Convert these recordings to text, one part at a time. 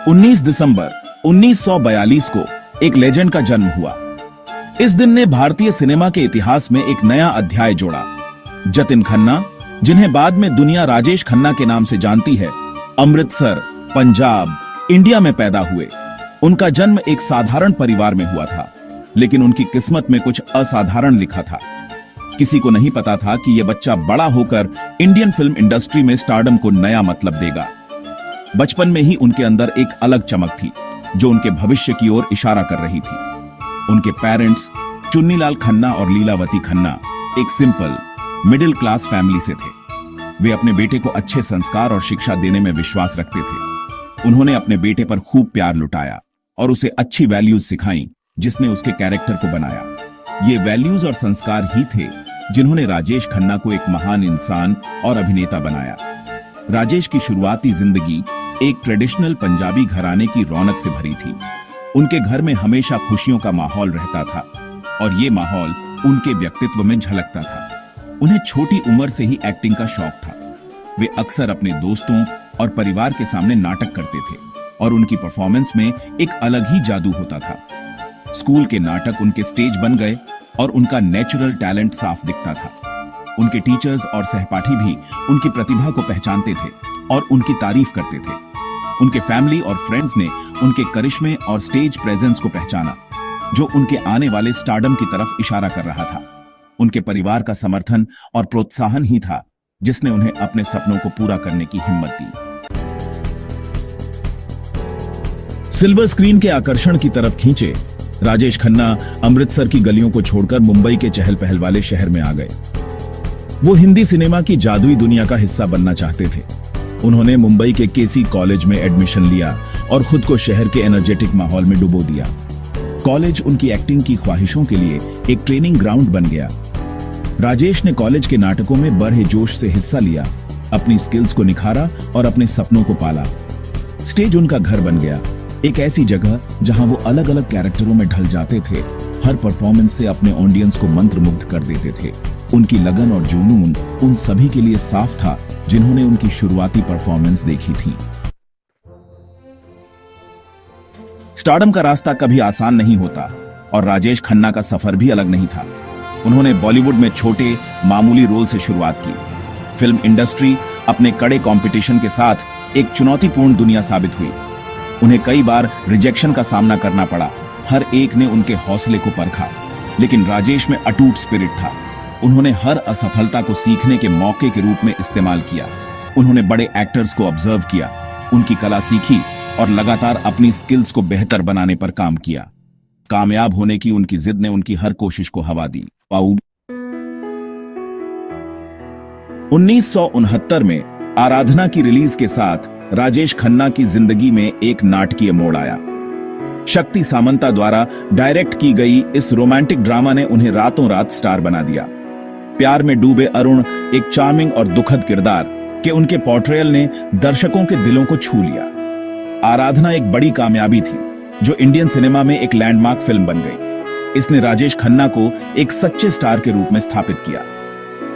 19 दिसंबर 1942 को एक लेजेंड का जन्म हुआ। इस दिन ने भारतीय सिनेमा के इतिहास में एक नया अध्याय जोड़ा। जतिन खन्ना, जिन्हें बाद में दुनिया राजेश खन्ना के नाम से जानती है, अमृतसर, पंजाब, इंडिया में पैदा हुए। उनका जन्म एक साधारण परिवार में हुआ था, लेकिन उनकी किस्मत में कुछ असाधारण लिखा था। किसी को नहीं पता था कि यह बच्चा बड़ा होकर इंडियन फिल्म इंडस्ट्री में स्टारडम को नया मतलब देगा। बचपन में ही उनके अंदर एक अलग चमक थी, जो उनके भविष्य की ओर इशारा कर रही थी। उनके पेरेंट्स चुन्नीलाल खन्ना और लीलावती खन्ना एक सिंपल मिडिल क्लास फैमिली से थे। वे अपने बेटे को अच्छे संस्कार और शिक्षा देने में विश्वास रखते थे। उन्होंने अपने बेटे पर खूब प्यार लुटाया और उसे अच्छी वैल्यूज सिखाई, जिसने उसके कैरेक्टर को बनाया। ये वैल्यूज और संस्कार ही थे जिन्होंने राजेश खन्ना को एक महान इंसान और अभिनेता बनाया। राजेश की शुरुआती जिंदगी एक ट्रेडिशनल पंजाबी घराने की रौनक से भरी थी। उनके घर में हमेशा खुशियों का माहौल रहता था और ये माहौल उनके व्यक्तित्व में झलकता था। उन्हें छोटी उम्र से ही एक्टिंग का शौक था। वे अक्सर अपने दोस्तों और परिवार के सामने नाटक करते थे और उनकी परफॉर्मेंस में एक अलग ही जादू होता था। स्कूल के नाटक उनके स्टेज बन गए और उनका नेचुरल टैलेंट साफ दिखता था। उनके टीचर्स और सहपाठी भी उनकी प्रतिभा को पहचानते थे और उनकी तारीफ करते थे। उनके फैमिली और फ्रेंड्स ने उनके करिश्मे और स्टेज प्रेजेंस को पहचाना, जो उनके आने वाले स्टारडम की तरफ इशारा कर रहा था। उनके परिवार का समर्थन और प्रोत्साहन ही था जिसने उन्हें अपने सपनों को पूरा करने की हिम्मत दी। सिल्वर स्क्रीन के आकर्षण की तरफ खींचे, राजेश खन्ना अमृतसर की गलियों को छोड़कर मुंबई के चहल पहल वाले शहर में आ गए। वो हिंदी सिनेमा की जादुई दुनिया का हिस्सा बनना चाहते थे। उन्होंने मुंबई के केसी कॉलेज में एडमिशन लिया और खुद को शहर के एनर्जेटिक माहौल में डुबो दिया। कॉलेज उनकी एक्टिंग की ख्वाहिशों के लिए एक ट्रेनिंग ग्राउंड बन गया। राजेश ने कॉलेज के नाटकों में बड़े जोश से हिस्सा लिया, अपनी स्किल्स को निखारा और अपने सपनों को पाला। स्टेज उनका घर बन गया, एक ऐसी जगह जहां वो अलग अलग कैरेक्टरों में ढल जाते थे। हर परफॉर्मेंस से अपने ऑडियंस को मंत्रमुग्ध कर देते थे। उनकी लगन और जुनून उन सभी के लिए साफ था जिन्होंने उनकी शुरुआती परफॉर्मेंस देखी थी। स्टारडम का रास्ता कभी आसान नहीं होता और राजेश खन्ना का सफर भी अलग नहीं था। उन्होंने बॉलीवुड में छोटे मामूली रोल से शुरुआत की। फिल्म इंडस्ट्री अपने कड़े कंपटीशन के साथ एक चुनौतीपूर्ण दुनिया साबित हुई। उन्हें कई बार रिजेक्शन का सामना करना पड़ा। हर एक ने उनके हौसले को परखा, लेकिन राजेश में अटूट स्पिरिट था। उन्होंने हर असफलता को सीखने के मौके के रूप में इस्तेमाल किया। उन्होंने बड़े एक्टर्स को ऑब्जर्व किया, उनकी कला सीखी और लगातार अपनी स्किल्स को बेहतर बनाने पर काम किया। कामयाब होने की उनकी जिद ने उनकी हर कोशिश को हवा दी। 1969 में आराधना की रिलीज के साथ राजेश खन्ना की जिंदगी में एक नाटकीय मोड़ आया। शक्ति सामंता द्वारा डायरेक्ट की गई इस रोमांटिक ड्रामा ने उन्हें रातों रात स्टार बना दिया। प्यार में डूबे अरुण एक चार्मिंग और दुखद किरदार के उनके पोर्ट्रेयल ने दर्शकों के दिलों को छू लिया। आराधना एक बड़ी कामयाबी थी, जो इंडियन सिनेमा में एक लैंडमार्क फिल्म बन गई। इसने राजेश खन्ना को एक सच्चे स्टार के रूप में स्थापित किया।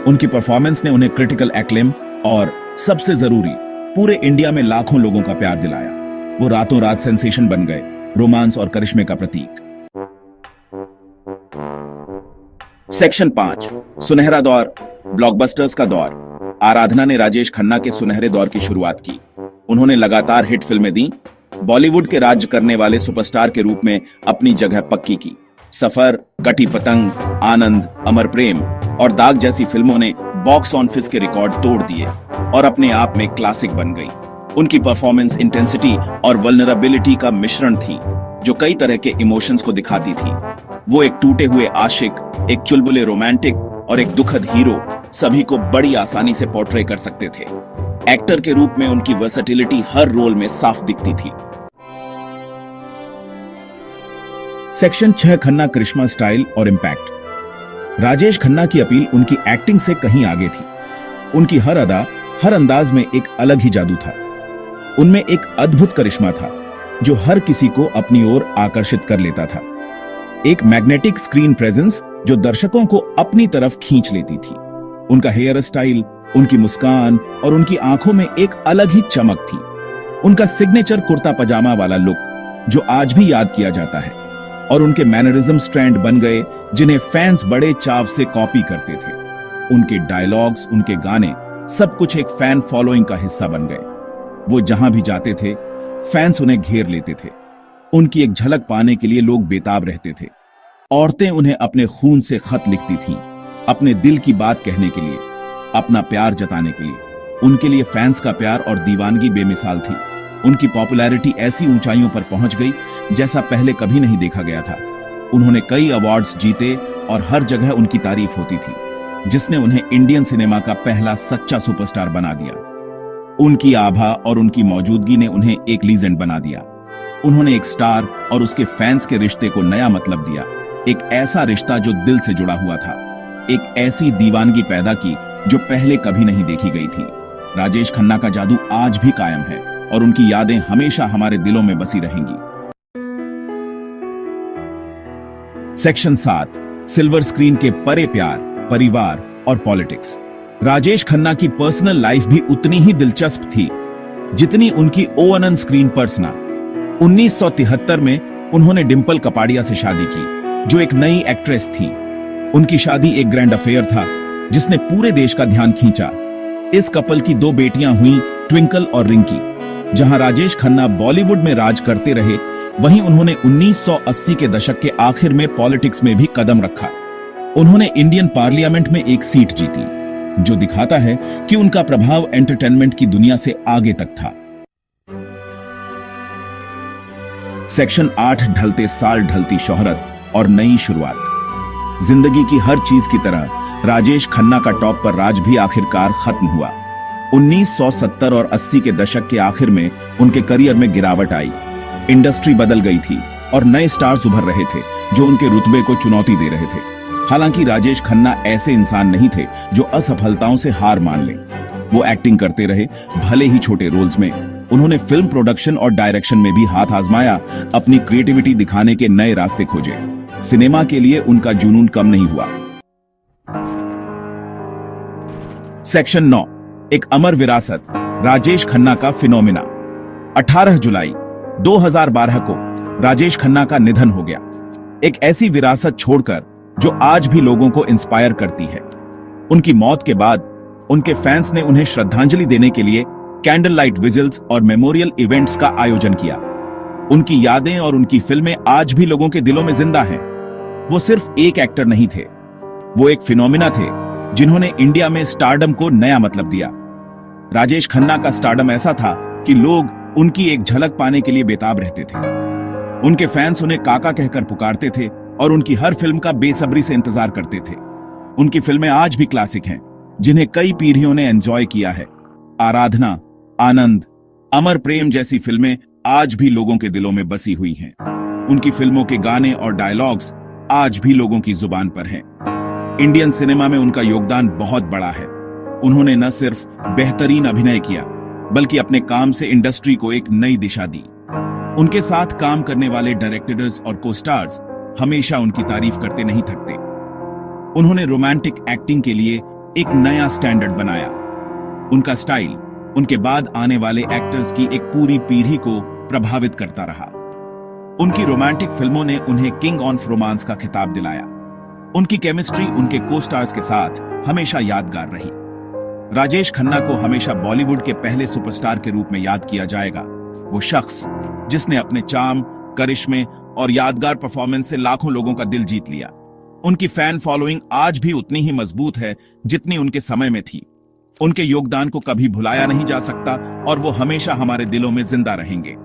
उनकी परफॉर्मेंस ने उन्हें क्रिटिकल एक्लेम और सबसे जरूरी पूरे इंडिया में लाखों लोगों का प्यार दिलाया। वो रातों रात सेंसेशन बन गए, रोमांस और करिश्मे का प्रतीक। सेक्शन 5, सुनहरा दौर, ब्लॉकबस्टर्स का दौर। आराधना ने राजेश खन्ना के सुनहरे दौर की शुरुआत की। उन्होंने लगातार हिट फिल्में दी, बॉलीवुड के राज्य करने वाले सुपरस्टार के रूप में अपनी जगह पक्की की। सफर, कटी पतंग, आनंद, अमर प्रेम और दाग जैसी फिल्मों ने बॉक्स ऑफिस के रिकॉर्ड तोड़ दिए और अपने आप में क्लासिक बन गई। उनकी परफॉर्मेंस इंटेंसिटी और वल्नरेबिलिटी का मिश्रण थी, जो कई तरह के इमोशंस को दिखाती थी। वो एक टूटे हुए आशिक, एक चुलबुले रोमांटिक और एक दुखद हीरो, सभी को बड़ी आसानी से पोर्ट्रे कर सकते थे। एक्टर के रूप में उनकी वर्सेटिलिटी हर रोल में साफ दिखती थी। सेक्शन 6, खन्ना करिश्मा, स्टाइल और इम्पैक्ट। राजेश खन्ना की अपील उनकी एक्टिंग से कहीं आगे थी। उनकी हर अदा, हर अंदाज में एक अलग ही जादू था। उनमें एक अद्भुत करिश्मा था जो हर किसी को अपनी ओर आकर्षित कर लेता था। एक मैग्नेटिक स्क्रीन प्रेजेंस जो दर्शकों को अपनी तरफ खींच लेती थी। उनका हेयर स्टाइल, उनकी मुस्कान और उनकी आंखों में एक अलग ही चमक थी। उनका सिग्नेचर कुर्ता पजामा वाला लुक जो आज भी याद किया जाता है, और उनके मैनरिज्म ट्रेंड बन गए जिन्हें फैंस बड़े चाव से कॉपी करते थे। उनके डायलॉग्स, उनके गाने, सब कुछ एक फैन फॉलोइंग का हिस्सा बन गए। वो जहां भी जाते थे फैंस उन्हें घेर लेते थे। उनकी एक झलक पाने के लिए लोग बेताब रहते थे। औरतें उन्हें अपने खून से खत लिखती थीं, अपने दिल की बात कहने के लिए, अपना प्यार जताने के लिए। उनके लिए फैंस का प्यार और दीवानगी बेमिसाल थी। उनकी पॉपुलैरिटी ऐसी ऊंचाइयों पर पहुंच गई जैसा पहले कभी नहीं देखा गया था। उन्होंने कई अवार्ड्स जीते और हर जगह उनकी तारीफ होती थी, जिसने उन्हें इंडियन सिनेमा का पहला सच्चा सुपरस्टार बना दिया। उनकी आभा और उनकी मौजूदगी ने उन्हें एक लीजेंड बना दिया। उन्होंने एक स्टार और उसके फैंस के रिश्ते को नया मतलब दिया, एक ऐसा रिश्ता जो दिल से जुड़ा हुआ था, एक ऐसी दीवानगी पैदा की जो पहले कभी नहीं देखी गई थी। राजेश खन्ना का जादू आज भी कायम है और उनकी यादें हमेशा हमारे दिलों में बसी रहेंगी। सेक्शन 7, सिल्वर स्क्रीन के परे प्यार, परिवार और पॉलिटिक्स। राजेश खन्ना की पर्सनल लाइफ भी उतनी ही दिलचस्प थी जितनी उनकी ओन स्क्रीन पर्सना। 1973 में उन्होंने डिंपल कपाड़िया से शादी की, जो एक नई एक्ट्रेस थी। उनकी शादी एक ग्रैंड अफेयर था जिसने पूरे देश का ध्यान खींचा। इस कपल की 2 बेटियां हुई, ट्विंकल और रिंकी। जहां राजेश खन्ना बॉलीवुड में राज करते रहे, वहीं उन्होंने 1980 के दशक के आखिर में पॉलिटिक्स में भी कदम रखा। उन्होंने इंडियन पार्लियामेंट में एक सीट जीती, जो दिखाता है कि उनका प्रभाव एंटरटेनमेंट की दुनिया से आगे तक था। सेक्शन 8, ढलते साल ढलती शोहरत और नई शुरुआत। जिंदगी की हर चीज की तरह राजेश खन्ना का टॉप पर राज भी आखिरकार खत्म हुआ। 1970 और 80 के दशक के आखिर में उनके करियर में गिरावट आई। इंडस्ट्री बदल गई थी और नए स्टार्स उभर रहे थे जो उनके रुतबे को चुनौती दे रहे थे। हालांकि राजेश खन्ना ऐसे इंसान नहीं थे जो असफलताओं से हार मान लें। वो एक्टिंग करते रहे, भले ही छोटे रोल्स में। उन्होंने फिल्म प्रोडक्शन और डायरेक्शन में भी हाथ आजमाया, अपनी क्रिएटिविटी दिखाने के नए रास्ते खोजे। सिनेमा के लिए उनका जुनून कम नहीं हुआ। सेक्शन 9, एक अमर विरासत, राजेश खन्ना का फिनोमिना। 18 जुलाई 2012 को राजेश खन्ना का निधन हो गया, एक ऐसी विरासत छोड़कर जो आज भी लोगों को इंस्पायर करती है। उनकी मौत के बाद उनके फैंस ने उन्हें श्रद्धांजलि देने के लिए कैंडल लाइट विजिल्स और मेमोरियल इवेंट्स का आयोजन किया। उनकी यादें और उनकी फिल्में आज भी लोगों के दिलों में जिंदा हैं। वो सिर्फ एक एक्टर नहीं थे, वो एक फिनोमिना थे जिन्होंने इंडिया में स्टारडम को नया मतलब दिया। राजेश खन्ना का स्टारडम ऐसा था कि लोग उनकी एक झलक पाने के लिए बेताब रहते थे। उनके फैंस उन्हें काका कहकर पुकारते थे और उनकी हर फिल्म का बेसब्री से इंतजार करते थे। उनकी फिल्में आज भी क्लासिक हैं, जिन्हें कई पीढ़ियों ने एंजॉय किया है। आराधना, आनंद, अमर प्रेम जैसी फिल्में आज भी लोगों के दिलों में बसी हुई हैं। उनकी फिल्मों के गाने और डायलॉग्स आज भी लोगों की जुबान पर हैं। इंडियन सिनेमा में उनका योगदान बहुत बड़ा है। उन्होंने न सिर्फ बेहतरीन अभिनय किया, बल्कि अपने काम से इंडस्ट्री को एक नई दिशा दी। उनके साथ काम करने वाले डायरेक्टर्स और को-स्टार्स हमेशा उनकी तारीफ करते नहीं थकते। उन्होंने रोमांटिक एक्टिंग के लिए एक नया स्टैंडर्ड बनाया। उनका स्टाइल उनके बाद आने वाले एक्टर्स की एक पूरी पीढ़ी को प्रभावित करता रहा। उनकी रोमांटिक फिल्मों ने उन्हें किंग ऑफ रोमांस का खिताब दिलाया। उनकी केमिस्ट्री उनके को-स्टार्स के साथ हमेशा यादगार रही। राजेश खन्ना को हमेशा बॉलीवुड के पहले सुपरस्टार के रूप में याद किया जाएगा। वो शख्स जिसने अपने चार्म, करिश्मे और यादगार परफॉर्मेंस से लाखों लोगों का दिल जीत लिया। उनकी फैन फॉलोइंग आज भी उतनी ही मजबूत है जितनी उनके समय में थी। उनके योगदान को कभी भुलाया नहीं जा सकता और वो हमेशा हमारे दिलों में जिंदा रहेंगे।